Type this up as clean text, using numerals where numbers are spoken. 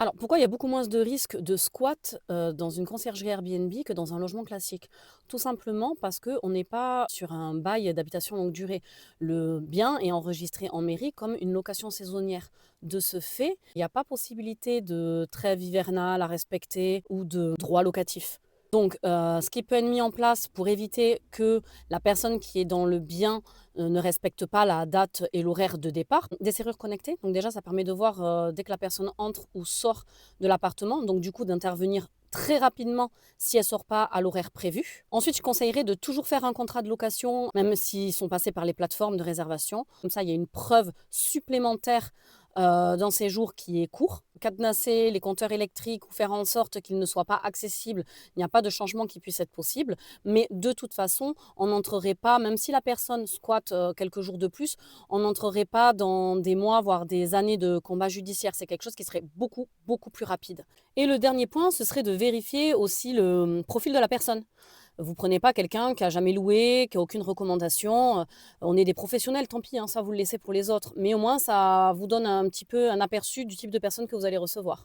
Alors, pourquoi il y a beaucoup moins de risques de squat, dans une conciergerie Airbnb que dans un logement classique? Tout simplement parce qu'on n'est pas sur un bail d'habitation longue durée. Le bien est enregistré en mairie comme une location saisonnière. De ce fait, il n'y a pas possibilité de trêve hivernale à respecter ou de droit locatif. Donc, ce qui peut être mis en place pour éviter que la personne qui est dans le bien, ne respecte pas la date et l'horaire de départ. Des serrures connectées, donc déjà ça permet de voir, dès que la personne entre ou sort de l'appartement, donc du coup d'intervenir très rapidement si elle sort pas à l'horaire prévu. Ensuite, je conseillerais de toujours faire un contrat de location, même s'ils sont passés par les plateformes de réservation. Comme ça, il y a une preuve supplémentaire, d'un séjour qui est court. Cadenasser les compteurs électriques ou faire en sorte qu'ils ne soient pas accessibles, il n'y a pas de changement qui puisse être possible. Mais de toute façon, on n'entrerait pas, même si la personne squatte quelques jours de plus, on n'entrerait pas dans des mois, voire des années de combat judiciaire. C'est quelque chose qui serait beaucoup, beaucoup plus rapide. Et le dernier point, ce serait de vérifier aussi le profil de la personne. Vous prenez pas quelqu'un qui a jamais loué, qui a aucune recommandation. On est des professionnels, tant pis, hein, ça vous le laissez pour les autres. Mais au moins, ça vous donne un petit peu un aperçu du type de personne que vous allez recevoir.